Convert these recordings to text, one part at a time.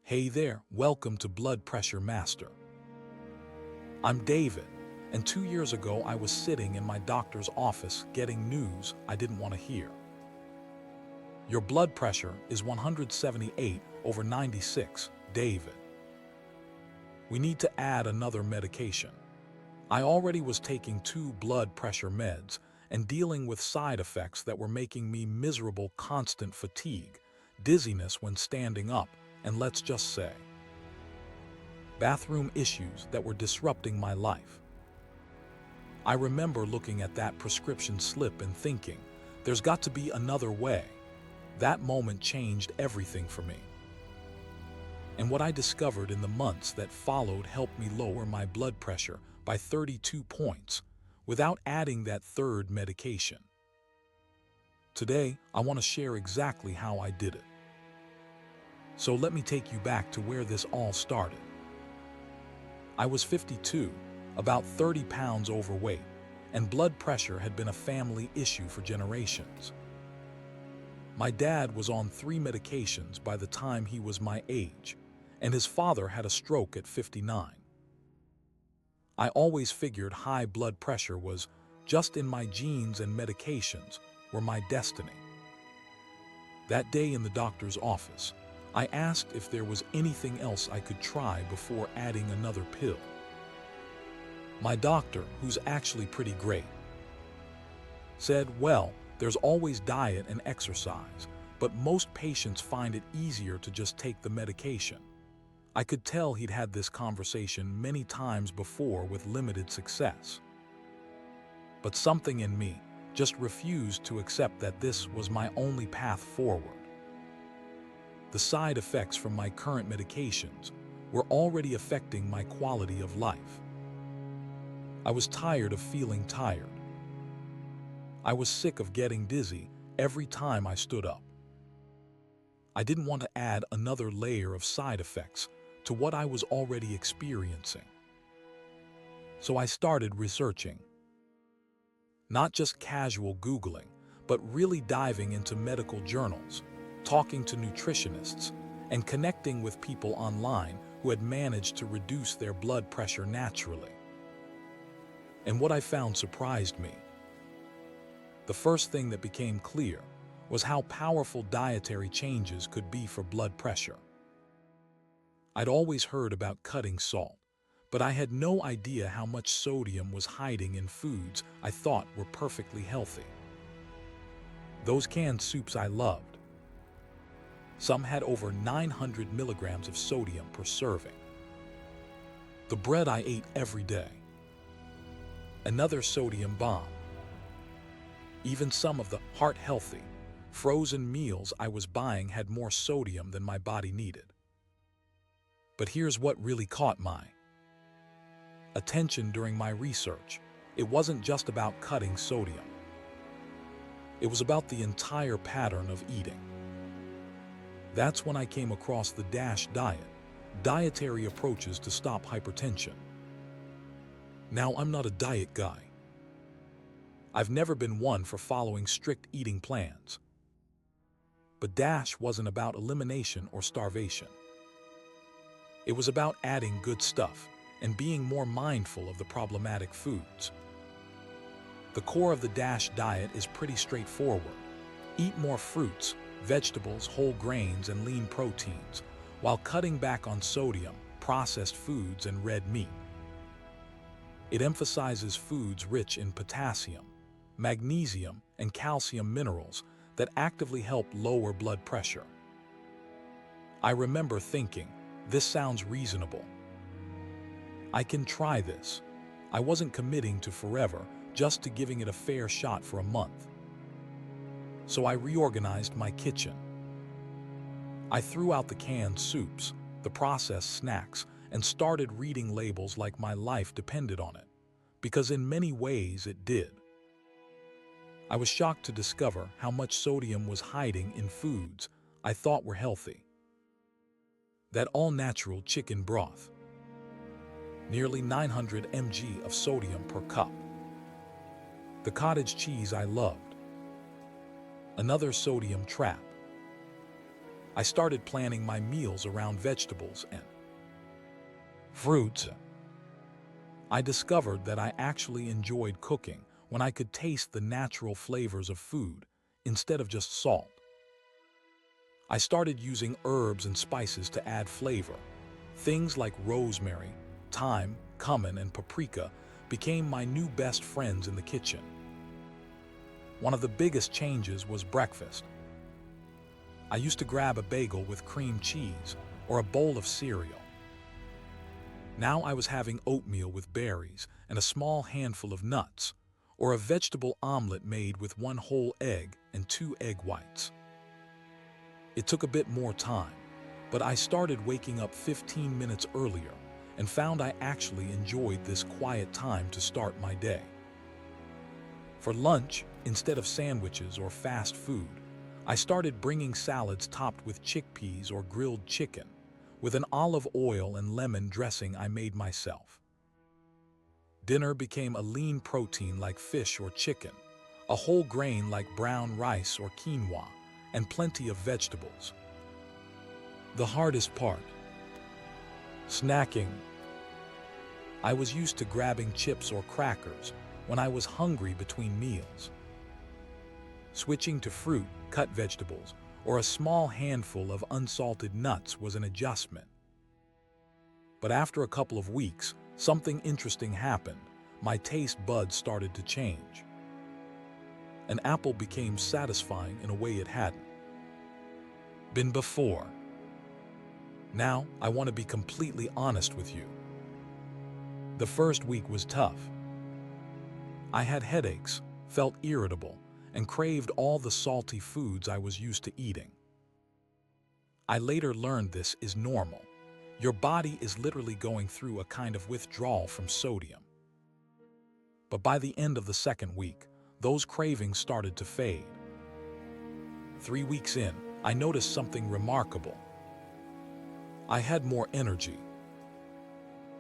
Hey there, welcome to Blood Pressure Master. I'm David, and 2 years ago I was sitting in my doctor's office getting news I didn't want to hear. Your blood pressure is 178/96, David. We need to add another medication. I already was taking 2 blood pressure meds and dealing with side effects that were making me miserable: constant fatigue, dizziness when standing up, and let's just say, bathroom issues that were disrupting my life. I remember looking at that prescription slip and thinking, there's got to be another way. That moment changed everything for me. And what I discovered in the months that followed helped me lower my blood pressure by 32 points without adding that third medication. Today, I want to share exactly how I did it. So let me take you back to where this all started. I was 52, about 30 pounds overweight, and blood pressure had been a family issue for generations. My dad was on 3 medications by the time he was my age, and his father had a stroke at 59. I always figured high blood pressure was just in my genes and medications were my destiny. That day in the doctor's office, I asked if there was anything else I could try before adding another pill. My doctor, who's actually pretty great, said, well, there's always diet and exercise, but most patients find it easier to just take the medication. I could tell he'd had this conversation many times before with limited success. But something in me just refused to accept that this was my only path forward. The side effects from my current medications were already affecting my quality of life. I was tired of feeling tired. I was sick of getting dizzy every time I stood up. I didn't want to add another layer of side effects to what I was already experiencing. So I started researching. Not just casual Googling, but really diving into medical journals, talking to nutritionists, and connecting with people online who had managed to reduce their blood pressure naturally. And what I found surprised me. The first thing that became clear was how powerful dietary changes could be for blood pressure. I'd always heard about cutting salt, but I had no idea how much sodium was hiding in foods I thought were perfectly healthy. Those canned soups I loved. Some had over 900 milligrams of sodium per serving. The bread I ate every day. Another sodium bomb. Even some of the heart-healthy, frozen meals I was buying had more sodium than my body needed. But here's what really caught my attention during my research. It wasn't just about cutting sodium. It was about the entire pattern of eating. That's when I came across the DASH diet, dietary approaches to stop hypertension. Now, I'm not a diet guy. I've never been one for following strict eating plans. But DASH wasn't about elimination or starvation. It was about adding good stuff and being more mindful of the problematic foods. The core of the DASH diet is pretty straightforward. Eat more fruits, vegetables, whole grains, and lean proteins, while cutting back on sodium, processed foods, and red meat. It emphasizes foods rich in potassium, magnesium, and calcium minerals that actively help lower blood pressure. I remember thinking, this sounds reasonable. I can try this. I wasn't committing to forever, just to giving it a fair shot for a month. So I reorganized my kitchen. I threw out the canned soups, the processed snacks, and started reading labels like my life depended on it, because in many ways it did. I was shocked to discover how much sodium was hiding in foods I thought were healthy. That all-natural chicken broth. Nearly 900 mg of sodium per cup. The cottage cheese I loved. Another sodium trap. I started planning my meals around vegetables and fruits. I discovered that I actually enjoyed cooking when I could taste the natural flavors of food instead of just salt. I started using herbs and spices to add flavor. Things like rosemary, thyme, cumin, and paprika became my new best friends in the kitchen. One of the biggest changes was breakfast. I used to grab a bagel with cream cheese or a bowl of cereal. Now I was having oatmeal with berries and a small handful of nuts, or a vegetable omelet made with 1 whole egg and 2 egg whites. It took a bit more time, but I started waking up 15 minutes earlier and found I actually enjoyed this quiet time to start my day. For lunch, instead of sandwiches or fast food, I started bringing salads topped with chickpeas or grilled chicken, with an olive oil and lemon dressing I made myself. Dinner became a lean protein like fish or chicken, a whole grain like brown rice or quinoa, and plenty of vegetables. The hardest part: snacking. I was used to grabbing chips or crackers when I was hungry between meals. Switching to fruit, cut vegetables, or a small handful of unsalted nuts was an adjustment. But after a couple of weeks, something interesting happened. My taste buds started to change. An apple became satisfying in a way it hadn't been before. Now, I want to be completely honest with you. The first week was tough. I had headaches, felt irritable, and craved all the salty foods I was used to eating. I later learned this is normal. Your body is literally going through a kind of withdrawal from sodium. But by the end of the second week, those cravings started to fade. 3 weeks in, I noticed something remarkable. I had more energy.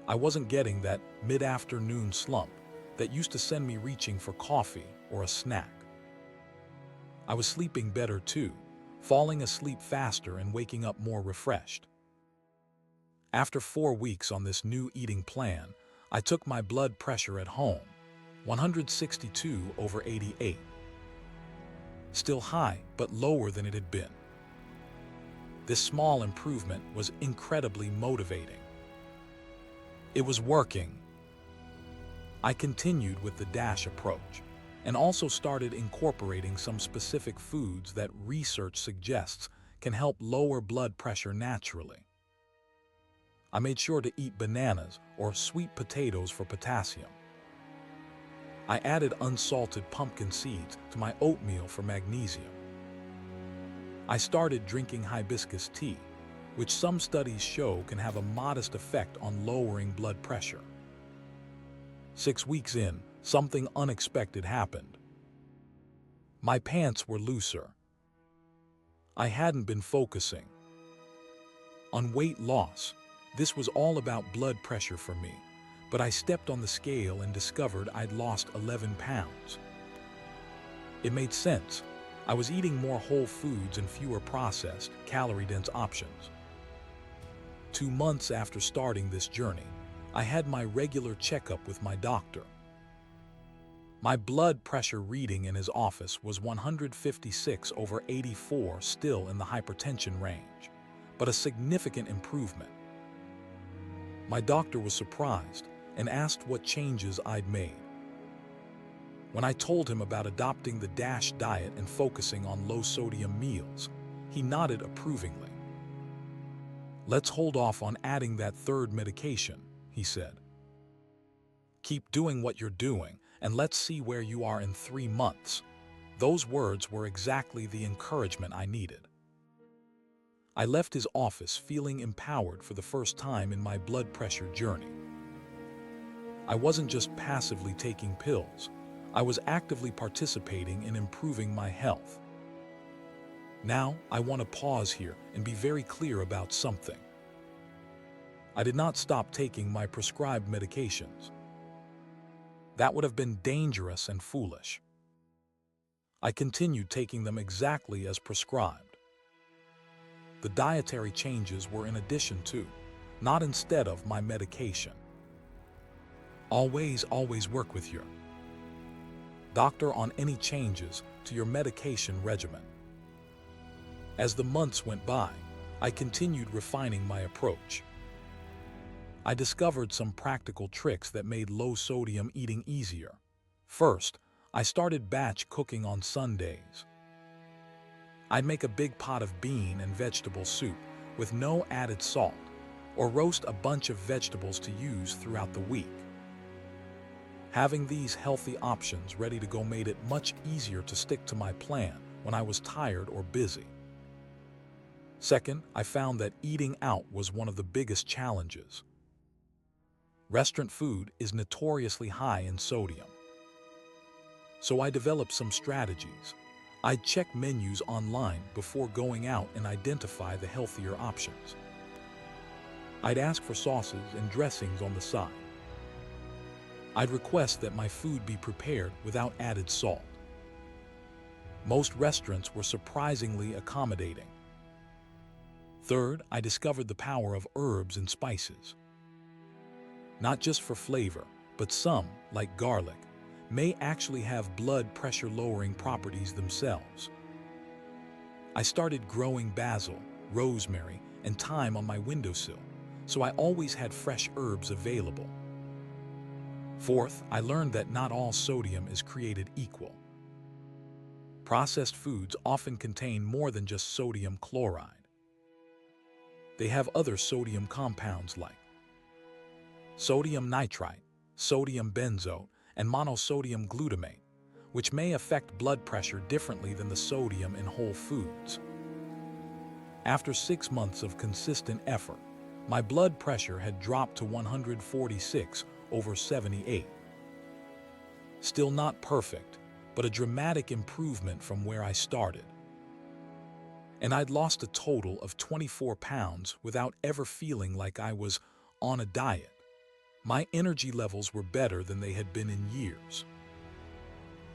I wasn't getting that mid-afternoon slump that used to send me reaching for coffee or a snack. I was sleeping better too, falling asleep faster and waking up more refreshed. After 4 weeks on this new eating plan, I took my blood pressure at home, 162/88. Still high, but lower than it had been. This small improvement was incredibly motivating. It was working. I continued with the DASH approach and also started incorporating some specific foods that research suggests can help lower blood pressure naturally. I made sure to eat bananas or sweet potatoes for potassium. I added unsalted pumpkin seeds to my oatmeal for magnesium. I started drinking hibiscus tea, which some studies show can have a modest effect on lowering blood pressure. 6 weeks in, something unexpected happened. My pants were looser. I hadn't been focusing on weight loss. This was all about blood pressure for me, but I stepped on the scale and discovered I'd lost 11 pounds. It made sense. I was eating more whole foods and fewer processed, calorie-dense options. 2 months after starting this journey, I had my regular checkup with my doctor. My blood pressure reading in his office was 156/84, still in the hypertension range, but a significant improvement. My doctor was surprised and asked what changes I'd made. When I told him about adopting the DASH diet and focusing on low-sodium meals, he nodded approvingly. "Let's hold off on adding that third medication," he said. "Keep doing what you're doing, and let's see where you are in 3 months." Those words were exactly the encouragement I needed. I left his office feeling empowered for the first time in my blood pressure journey. I wasn't just passively taking pills. I was actively participating in improving my health. Now, I want to pause here and be very clear about something. I did not stop taking my prescribed medications. That would have been dangerous and foolish. I continued taking them exactly as prescribed. The dietary changes were in addition to, not instead of, my medication. Always work with your doctor on any changes to your medication regimen. As the months went by, I continued refining my approach. I discovered some practical tricks that made low-sodium eating easier. First, I started batch cooking on Sundays. I'd make a big pot of bean and vegetable soup with no added salt, or roast a bunch of vegetables to use throughout the week. Having these healthy options ready to go made it much easier to stick to my plan when I was tired or busy. Second, I found that eating out was one of the biggest challenges. Restaurant food is notoriously high in sodium. So I developed some strategies. I'd check menus online before going out and identify the healthier options. I'd ask for sauces and dressings on the side. I'd request that my food be prepared without added salt. Most restaurants were surprisingly accommodating. Third, I discovered the power of herbs and spices. Not just for flavor, but some, like garlic, may actually have blood pressure lowering properties themselves. I started growing basil, rosemary, and thyme on my windowsill, so I always had fresh herbs available. Fourth, I learned that not all sodium is created equal. Processed foods often contain more than just sodium chloride. They have other sodium compounds like sodium nitrite, sodium benzoate, and monosodium glutamate, which may affect blood pressure differently than the sodium in whole foods. After 6 months of consistent effort, my blood pressure had dropped to 146/78. Still not perfect, but a dramatic improvement from where I started. And I'd lost a total of 24 pounds without ever feeling like I was on a diet. My energy levels were better than they had been in years.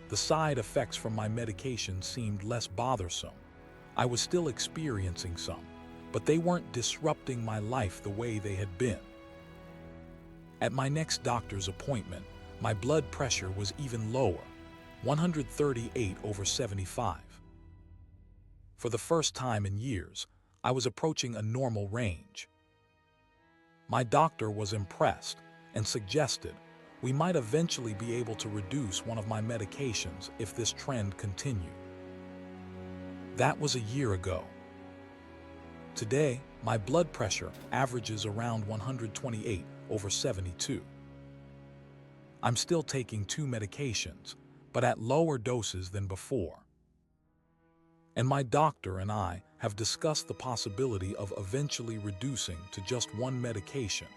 The side effects from my medication seemed less bothersome. I was still experiencing some, but they weren't disrupting my life the way they had been. At my next doctor's appointment, my blood pressure was even lower, 138/75. For the first time in years, I was approaching a normal range. My doctor was impressed and suggested we might eventually be able to reduce one of my medications if this trend continued. That was a year ago. Today, my blood pressure averages around 128/72. I'm still taking 2 medications, but at lower doses than before. And my doctor and I have discussed the possibility of eventually reducing to just 1 medication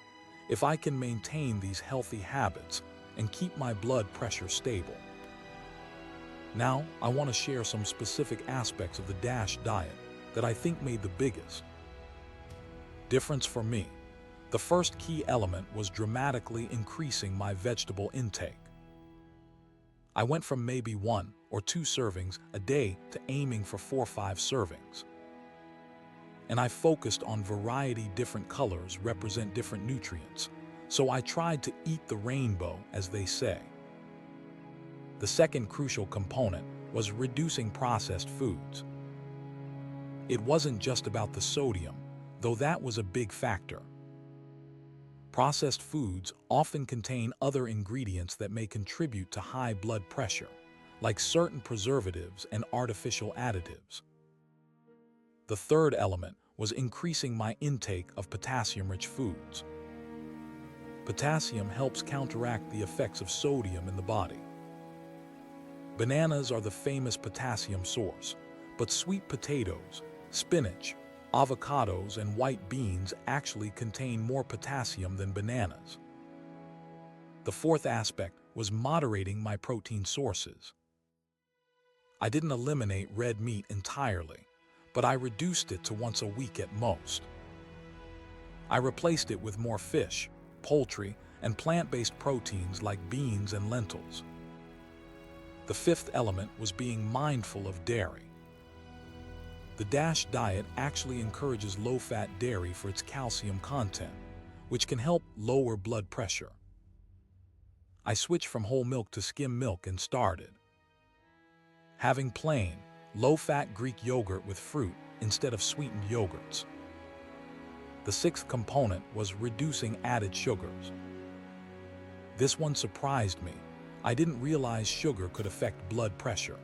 if I can maintain these healthy habits and keep my blood pressure stable. Now, I want to share some specific aspects of the DASH diet that I think made the biggest difference for me. The first key element was dramatically increasing my vegetable intake. I went from maybe 1 or 2 servings a day to aiming for 4 or 5 servings. And I focused on variety. Different colors represent different nutrients, so I tried to eat the rainbow, as they say. The second crucial component was reducing processed foods. It wasn't just about the sodium, though that was a big factor. Processed foods often contain other ingredients that may contribute to high blood pressure, like certain preservatives and artificial additives. The third element was increasing my intake of potassium-rich foods. Potassium helps counteract the effects of sodium in the body. Bananas are the famous potassium source, but sweet potatoes, spinach, avocados, and white beans actually contain more potassium than bananas. The fourth aspect was moderating my protein sources. I didn't eliminate red meat entirely, but I reduced it to once a week at most. I replaced it with more fish, poultry, and plant-based proteins like beans and lentils. The fifth element was being mindful of dairy. The DASH diet actually encourages low-fat dairy for its calcium content, which can help lower blood pressure. I switched from whole milk to skim milk and started having plain, low-fat Greek yogurt with fruit instead of sweetened yogurts. The sixth component was reducing added sugars. This one surprised me. I didn't realize sugar could affect blood pressure.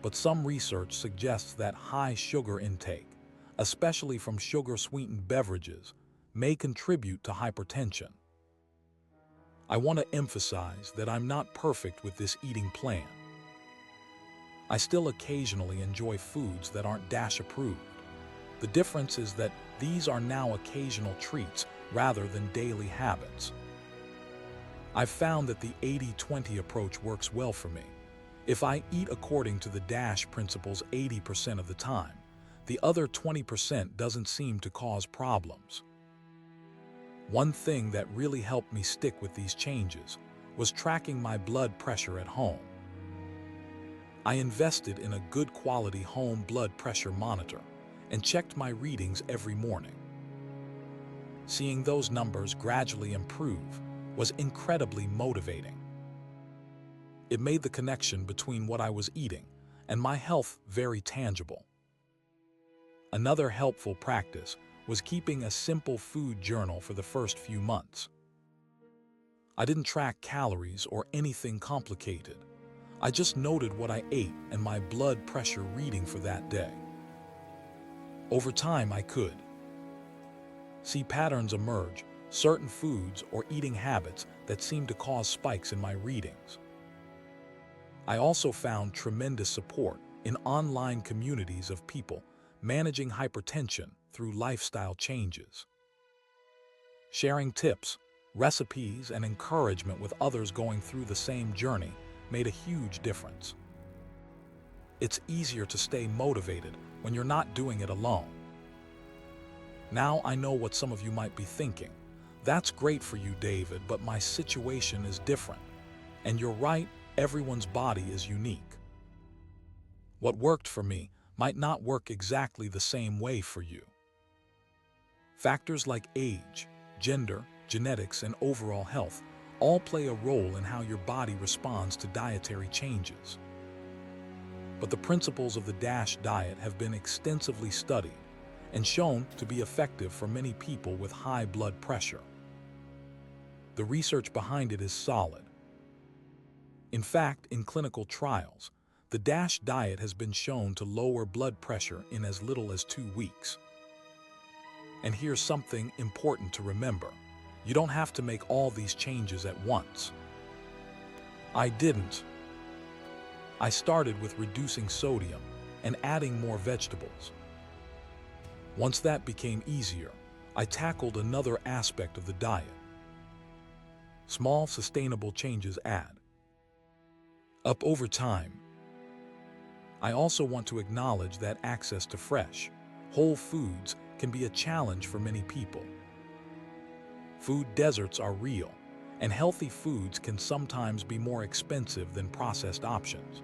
But some research suggests that high sugar intake, especially from sugar-sweetened beverages, may contribute to hypertension. I want to emphasize that I'm not perfect with this eating plan. I still occasionally enjoy foods that aren't DASH approved. The difference is that these are now occasional treats rather than daily habits. I've found that the 80-20 approach works well for me. If I eat according to the DASH principles 80% of the time, the other 20% doesn't seem to cause problems. One thing that really helped me stick with these changes was tracking my blood pressure at home. I invested in a good quality home blood pressure monitor and checked my readings every morning. Seeing those numbers gradually improve was incredibly motivating. It made the connection between what I was eating and my health very tangible. Another helpful practice was keeping a simple food journal for the first few months. I didn't track calories or anything complicated. I just noted what I ate and my blood pressure reading for that day. Over time, I could see patterns emerge, certain foods or eating habits that seemed to cause spikes in my readings. I also found tremendous support in online communities of people managing hypertension through lifestyle changes. Sharing tips, recipes, and encouragement with others going through the same journey made a huge difference. It's easier to stay motivated when you're not doing it alone. Now I know what some of you might be thinking. That's great for you, David, but my situation is different. And you're right, everyone's body is unique. What worked for me might not work exactly the same way for you. Factors like age, gender, genetics, and overall health all play a role in how your body responds to dietary changes. But the principles of the DASH diet have been extensively studied and shown to be effective for many people with high blood pressure. The research behind it is solid. In fact, in clinical trials, the DASH diet has been shown to lower blood pressure in as little as 2 weeks. And here's something important to remember. You don't have to make all these changes at once. I didn't. I started with reducing sodium and adding more vegetables. Once that became easier, I tackled another aspect of the diet. Small, sustainable changes add up over time. I also want to acknowledge that access to fresh, whole foods can be a challenge for many people. Food deserts are real, and healthy foods can sometimes be more expensive than processed options.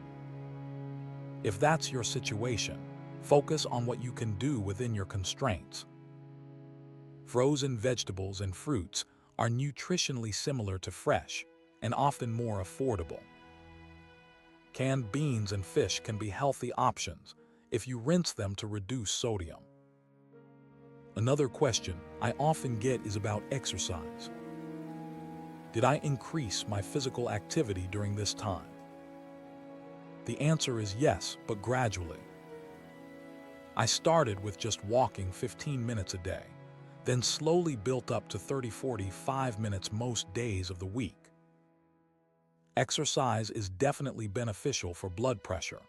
If that's your situation, focus on what you can do within your constraints. Frozen vegetables and fruits are nutritionally similar to fresh and often more affordable. Canned beans and fish can be healthy options if you rinse them to reduce sodium. Another question I often get is about exercise. Did I increase my physical activity during this time? The answer is yes, but gradually. I started with just walking 15 minutes a day, then slowly built up to 30-45 minutes most days of the week. Exercise is definitely beneficial for blood pressure,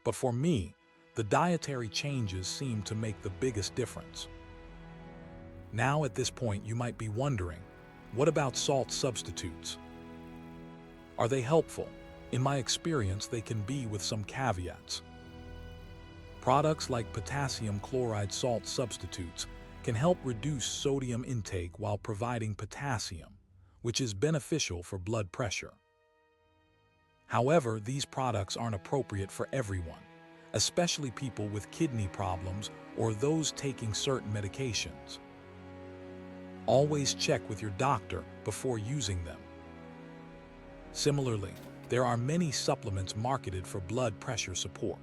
but for me, the dietary changes seem to make the biggest difference. Now at this point you might be wondering, what about salt substitutes? Are they helpful? In my experience, they can be with some caveats. Products like potassium chloride salt substitutes can help reduce sodium intake while providing potassium, which is beneficial for blood pressure. However, these products aren't appropriate for everyone, especially people with kidney problems or those taking certain medications. Always check with your doctor before using them. Similarly, there are many supplements marketed for blood pressure support.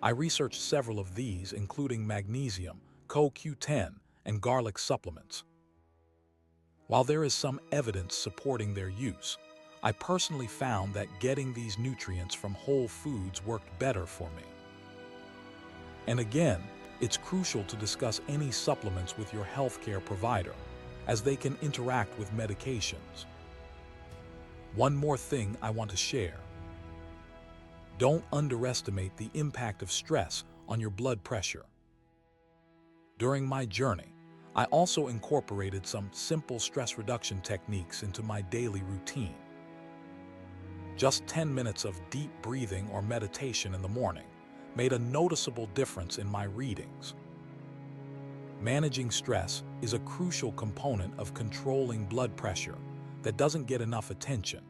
I researched several of these, including magnesium, CoQ10, and garlic supplements. While there is some evidence supporting their use, I personally found that getting these nutrients from whole foods worked better for me. And again, it's crucial to discuss any supplements with your healthcare provider, as they can interact with medications. One more thing I want to share. Don't underestimate the impact of stress on your blood pressure. During my journey, I also incorporated some simple stress reduction techniques into my daily routine. Just 10 minutes of deep breathing or meditation in the morning made a noticeable difference in my readings. Managing stress is a crucial component of controlling blood pressure that doesn't get enough attention.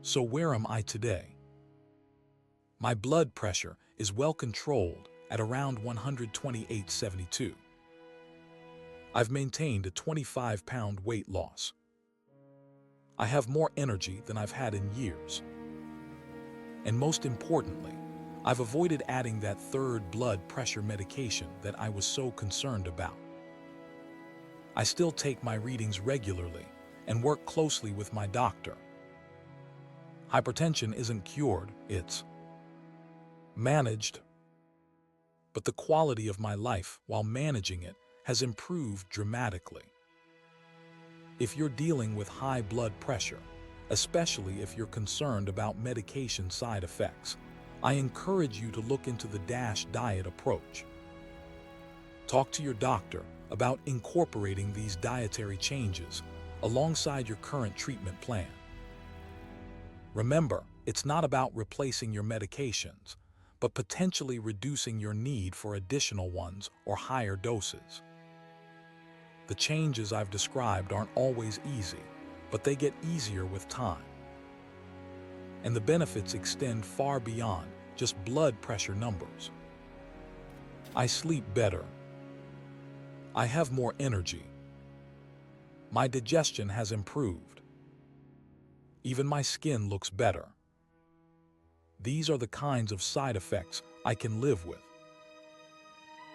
So where am I today? My blood pressure is well controlled at around 128/72. I've maintained a 25-pound weight loss. I have more energy than I've had in years. And most importantly, I've avoided adding that third blood pressure medication that I was so concerned about. I still take my readings regularly and work closely with my doctor. Hypertension isn't cured, it's managed. But the quality of my life while managing it has improved dramatically. If you're dealing with high blood pressure, especially if you're concerned about medication side effects, I encourage you to look into the DASH diet approach. Talk to your doctor about incorporating these dietary changes alongside your current treatment plan. Remember, it's not about replacing your medications, but potentially reducing your need for additional ones or higher doses. The changes I've described aren't always easy, but they get easier with time. And the benefits extend far beyond just blood pressure numbers. I sleep better. I have more energy. My digestion has improved. Even my skin looks better. These are the kinds of side effects I can live with.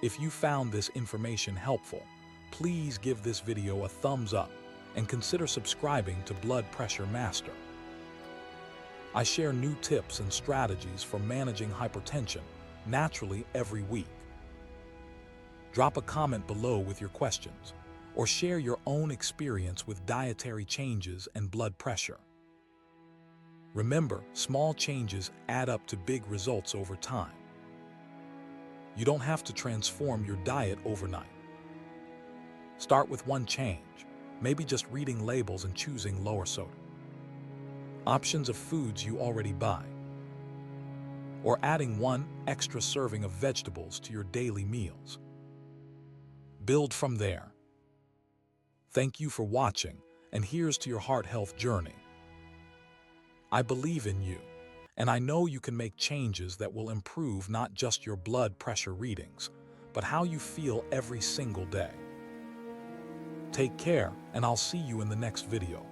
If you found this information helpful, please give this video a thumbs up and consider subscribing to Blood Pressure Master. I share new tips and strategies for managing hypertension naturally every week. Drop a comment below with your questions, or share your own experience with dietary changes and blood pressure. Remember, small changes add up to big results over time. You don't have to transform your diet overnight. Start with one change, maybe just reading labels and choosing lower sodium options of foods you already buy, or adding one extra serving of vegetables to your daily meals. Build from there. Thank you for watching, and here's to your heart health journey. I believe in you, and I know you can make changes that will improve not just your blood pressure readings, but how you feel every single day. Take care, and I'll see you in the next video.